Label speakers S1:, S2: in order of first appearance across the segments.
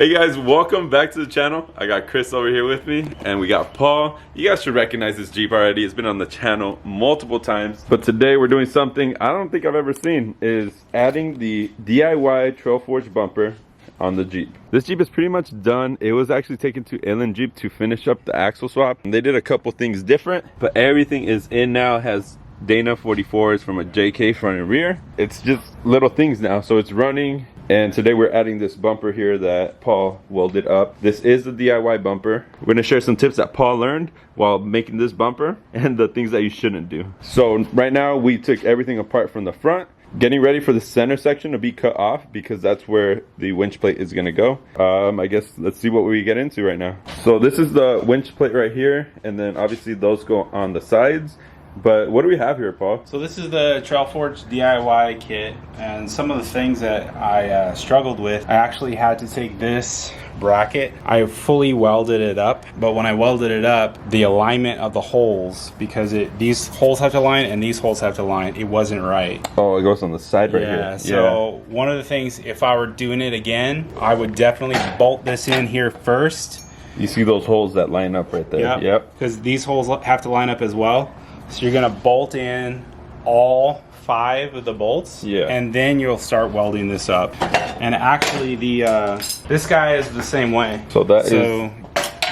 S1: Hey guys, welcome back to the channel. I got Chris over here with me, and we got Paul. You guys should recognize this Jeep already. It's been on the channel multiple times. But today we're doing something I don't think I've ever seen, is adding the DIY Trail Forge bumper on the Jeep. This Jeep is pretty much done. It was actually taken to Inland Jeep to finish up the axle swap. And they did a couple things different, but everything is in now. It has Dana 44s from a JK front and rear. It's just little things now, so it's running. And today we're adding this bumper here that Paul welded up. This is the DIY bumper. We're gonna share some tips that Paul learned while making this bumper and the things that you shouldn't do. So right now we took everything apart from the front, getting ready for the center section to be cut off because that's where the winch plate is gonna go. I guess let's see what we get into right now. So this is the winch plate right here, and then obviously those go on the sides. But what do we have here, Paul?
S2: So this is the Trail Forge DIY kit, and some of the things that I struggled with, I actually had to take this bracket. I fully welded it up, but when I welded it up, the alignment of the holes, because these holes have to line and these holes have to line, it wasn't right.
S1: Oh, it goes on the side right here.
S2: Yeah, so one of the things, if I were doing it again, I would definitely bolt this in here first.
S1: You see those holes that line up right there?
S2: Yep. Because these holes have to line up as well. So you're gonna bolt in all 5 of the bolts, and then you'll start welding this up. And actually, this guy is the same way.
S1: So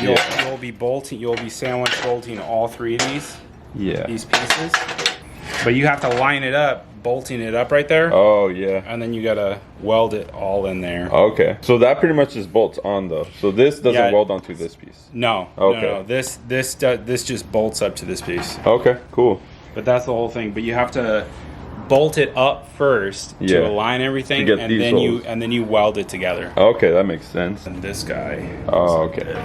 S2: You'll be bolting, you'll be sandwich bolting all 3 of these pieces. But you have to line it up, bolting it up right there.
S1: Oh yeah.
S2: And then you gotta weld it all in there.
S1: Okay. So that pretty much just bolts on though. So this doesn't weld onto this piece.
S2: No. Okay. No. This just bolts up to this piece.
S1: Okay. Cool.
S2: But that's the whole thing. But you have to bolt it up first to align everything, and then you weld it together.
S1: Okay, that makes sense.
S2: And this guy.
S1: Oh, okay.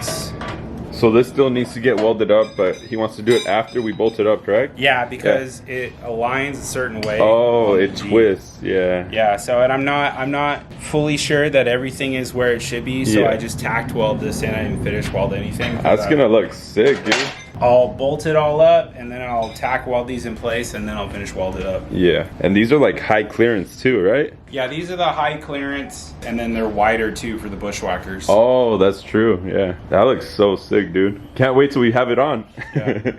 S1: So this still needs to get welded up, but he wants to do it after we bolt it up, correct?
S2: Yeah, because it aligns a certain way.
S1: Oh, it twists, yeah.
S2: Yeah, so and I'm not fully sure that everything is where it should be, so I just tacked weld this in. I didn't finish weld anything.
S1: That's gonna look sick, dude.
S2: I'll bolt it all up, and then I'll tack weld these in place, and then I'll finish weld it up.
S1: Yeah, and these are like high clearance too, right?
S2: Yeah, these are the high clearance, and then they're wider too for the bushwhackers.
S1: Oh, that's true, yeah. That looks so sick, dude. Can't wait till we have it on. Yeah.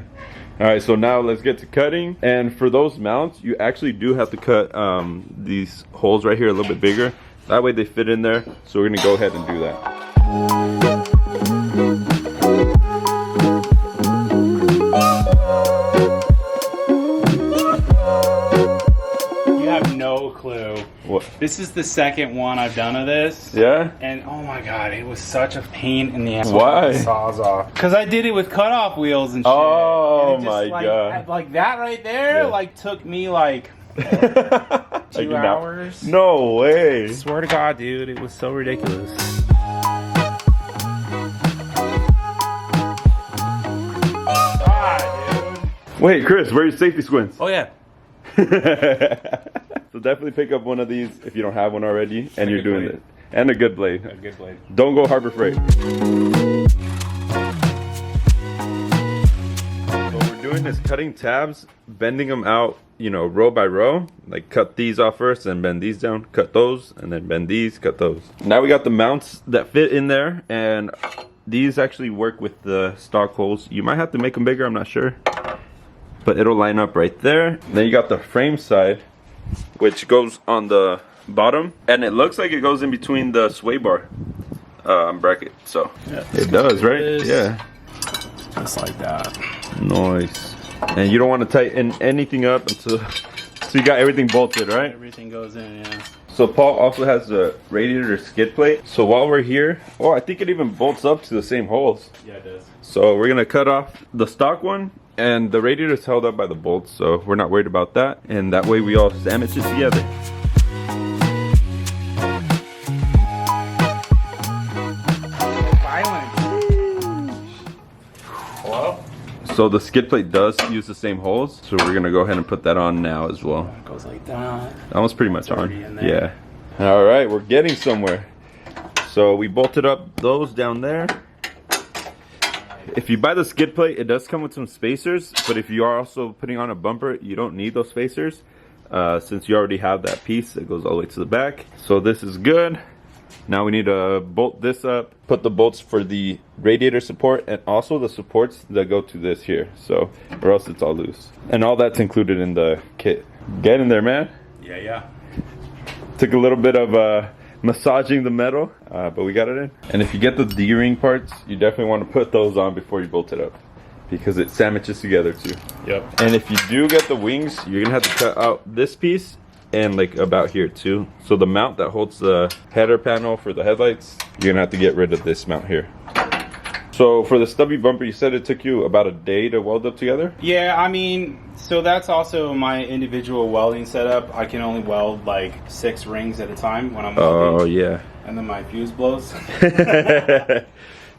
S1: All right, so now let's get to cutting. And for those mounts, you actually do have to cut these holes right here a little bit bigger. That way they fit in there, so we're gonna go ahead and do that.
S2: No clue.
S1: What?
S2: This is the second one I've done of this.
S1: Yeah?
S2: And oh my god, it was such a pain in the ass.
S1: Why?
S2: Sawzall. Because I did it with cutoff wheels and shit.
S1: Oh
S2: and
S1: my god.
S2: Like that right there, like took me like 2 hours.
S1: No way.
S2: I swear to God, dude, it was so ridiculous. God, dude.
S1: Wait, Chris, where are your safety squints?
S2: Oh yeah.
S1: So definitely pick up one of these if you don't have one already, and you're doing it. And a good blade.
S2: A good blade.
S1: Don't go Harbor Freight. What we're doing is cutting tabs, bending them out, you know, row by row. Like cut these off first and bend these down, cut those, and then bend these, cut those. Now we got the mounts that fit in there, and these actually work with the stock holes. You might have to make them bigger, I'm not sure. But it'll line up right there. Then you got the frame side, which goes on the bottom, and it looks like it goes in between the sway bar bracket. So it does, right? Yeah,
S2: just like that.
S1: Nice. And you don't want to tighten anything up until so you got everything bolted, right?
S2: Everything goes in, yeah. So
S1: Paul also has the Radiator Skid Plate. So while we're here, oh, I think it even bolts up to the same holes.
S2: Yeah, it does.
S1: So we're gonna cut off the stock one, and the radiator is held up by the bolts, so we're not worried about that. And that way we all sandwich it together.
S2: Hello?
S1: So the skid plate does use the same holes, so we're gonna go ahead and put that on now as well.
S2: It goes like that.
S1: That one's pretty much on. Yeah. All right, we're getting somewhere. So we bolted up those down there. If you buy the skid plate, it does come with some spacers, but if you are also putting on a bumper, you don't need those spacers since you already have that piece that goes all the way to the back. So this is good. Now we need to bolt this up, put the bolts for the radiator support and also the supports that go to this here. So, or else it's all loose. And all that's included in the kit. Get in there, man.
S2: Yeah.
S1: Took a little bit of massaging the metal, but we got it in. And if you get the D-ring parts, you definitely want to put those on before you bolt it up, because it sandwiches together too.
S2: Yep.
S1: And if you do get the wings, you're gonna have to cut out this piece and like about here too. So the mount that holds the header panel for the headlights, you're gonna have to get rid of this mount here. So for the stubby bumper, you said it took you about a day to weld up together?
S2: Yeah, I mean, so that's also my individual welding setup. I can only weld like 6 rings at a time when I'm welding.
S1: Oh yeah.
S2: And then my fuse blows.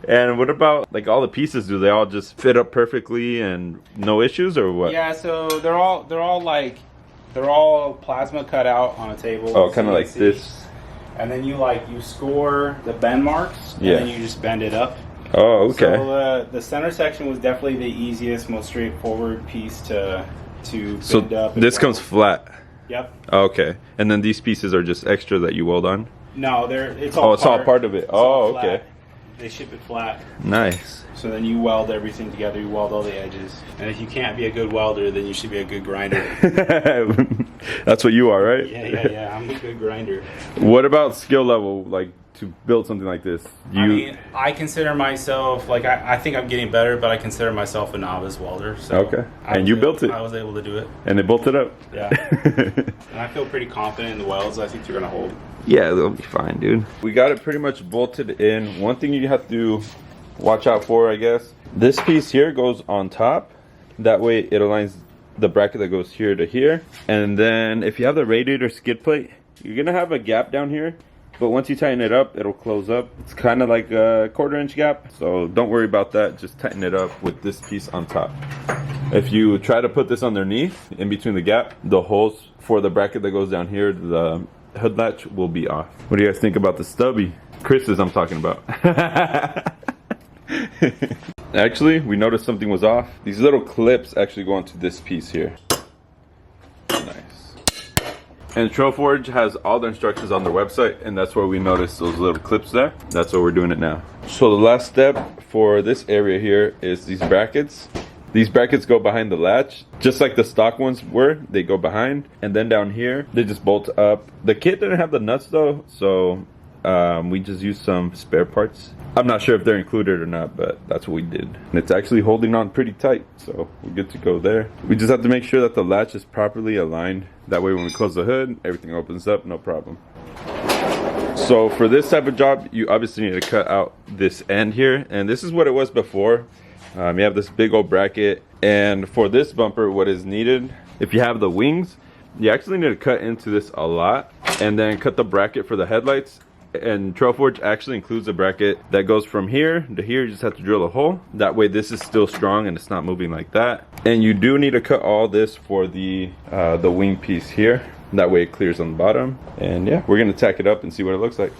S1: And what about like all the pieces? Do they all just fit up perfectly and no issues, or what?
S2: Yeah, so they're all plasma cut out on a table.
S1: Oh, kind of like this.
S2: And then you score the bend marks, and then you just bend it up.
S1: Oh, okay.
S2: So the center section was definitely the easiest, most straightforward piece to bend up.
S1: So this comes flat.
S2: Yep.
S1: Okay. And then these pieces are just extra that you weld on?
S2: No, it's all
S1: all part of it. Oh, okay.
S2: They ship it flat.
S1: Nice.
S2: So then you weld everything together, you weld all the edges. And if you can't be a good welder, then you should be a good grinder.
S1: That's what you are, right?
S2: Yeah, I'm a good grinder.
S1: What about skill level, like to build something like this?
S2: I mean, I consider myself, like I think I'm getting better, but I consider myself a novice welder. So
S1: okay. And you built it.
S2: I was able to do it.
S1: And it bolted up.
S2: Yeah. And I feel pretty confident in the welds. I think they're gonna hold.
S1: Yeah, they'll be fine, dude. We got it pretty much bolted in. One thing you have to watch out for, I guess, this piece here goes on top. That way it aligns the bracket that goes here to here. And then if you have the radiator skid plate, you're gonna have a gap down here, but once you tighten it up, it'll close up. It's kind of like a 1/4 inch gap, so don't worry about that. Just tighten it up with this piece on top. If you try to put this underneath, in between the gap, the holes for the bracket that goes down here, the hood latch will be off. What do you guys think about the stubby? Chris's I'm talking about. Actually, we noticed something was off. These little clips actually go onto this piece here. Nice. And TrailForge has all the instructions on their website, and that's where we noticed those little clips there. That's why we're doing it now. So the last step for this area here is these brackets. These brackets go behind the latch, just like the stock ones were. They go behind, and then down here, they just bolt up. The kit didn't have the nuts though, so we just used some spare parts. I'm not sure if they're included or not, but that's what we did. And it's actually holding on pretty tight, so we're good to go there. We just have to make sure that the latch is properly aligned. That way when we close the hood, everything opens up, no problem. So for this type of job, you obviously need to cut out this end here, and this is what it was before. You have this big old bracket, and for this bumper, what is needed, if you have the wings, you actually need to cut into this a lot, and then cut the bracket for the headlights. And TrailForge actually includes a bracket that goes from here to here. You just have to drill a hole. That way this is still strong and it's not moving like that. And you do need to cut all this for the wing piece here. That way it clears on the bottom. And yeah, we're gonna tack it up and see what it looks like.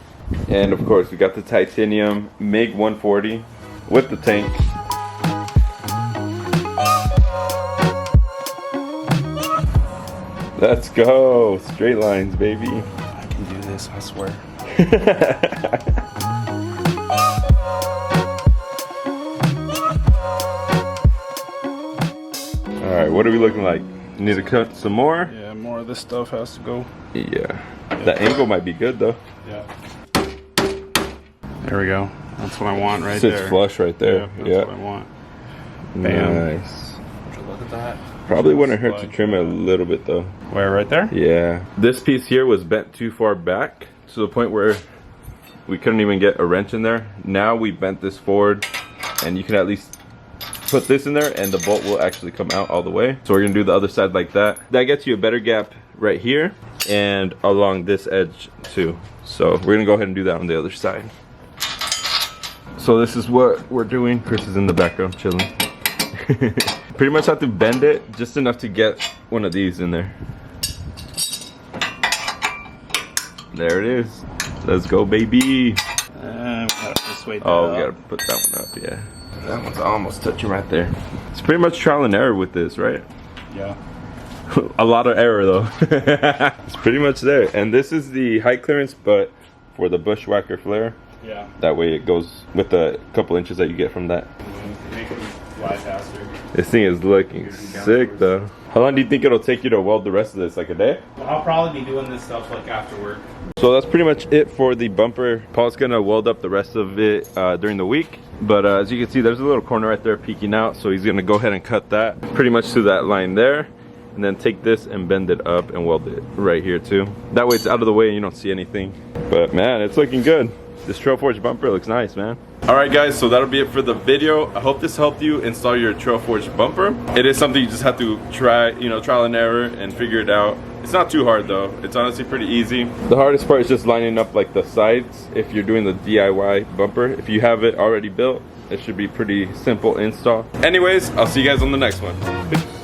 S1: And of course, we got the titanium MiG 140 with the tank. Let's go, straight lines, baby.
S2: I can do this, I swear.
S1: Alright, what are we looking like? You need to cut some more?
S2: Yeah, more of this stuff has to go.
S1: Yeah. The angle might be good though.
S2: Yeah. There we go. That's what I want right
S1: Sits
S2: there.
S1: flush right there.
S2: Yeah, that's what I want. Bam.
S1: Nice.
S2: Would you look at that?
S1: Probably wouldn't hurt to trim it a little bit though.
S2: Where, right there?
S1: Yeah. This piece here was bent too far back to the point where we couldn't even get a wrench in there. Now we bent this forward, and you can at least put this in there and the bolt will actually come out all the way. So we're gonna do the other side like that. That gets you a better gap right here and along this edge too. So we're gonna go ahead and do that on the other side. So this is what we're doing. Chris is in the background chilling. Pretty much have to bend it just enough to get one of these in there. There it is. Let's go, baby.
S2: We gotta persuade that
S1: Oh,
S2: up.
S1: we gotta put that one up, yeah. That one's almost touching right there. It's pretty much trial and error with this, right?
S2: Yeah.
S1: A lot of error though. It's pretty much there. And this is the height clearance, but for the bushwhacker flare.
S2: Yeah.
S1: That way it goes with the couple inches that you get from that.
S2: Make them fly faster.
S1: This thing is looking sick though. How long do you think it'll take you to weld the rest of this? Like a day?
S2: Well, I'll probably be doing this stuff like after work.
S1: So that's pretty much it for the bumper. Paul's gonna weld up the rest of it during the week. But as you can see, there's a little corner right there peeking out. So he's gonna go ahead and cut that pretty much to that line there. And then take this and bend it up and weld it right here too. That way it's out of the way and you don't see anything. But man, it's looking good. This TrailForge bumper looks nice, man. Alright guys, so that'll be it for the video. I hope this helped you install your TrailForge bumper. It is something you just have to try, you know, trial and error and figure it out. It's not too hard though. It's honestly pretty easy. The hardest part is just lining up like the sides if you're doing the DIY bumper. If you have it already built, it should be pretty simple install. Anyways, I'll see you guys on the next one. Peace.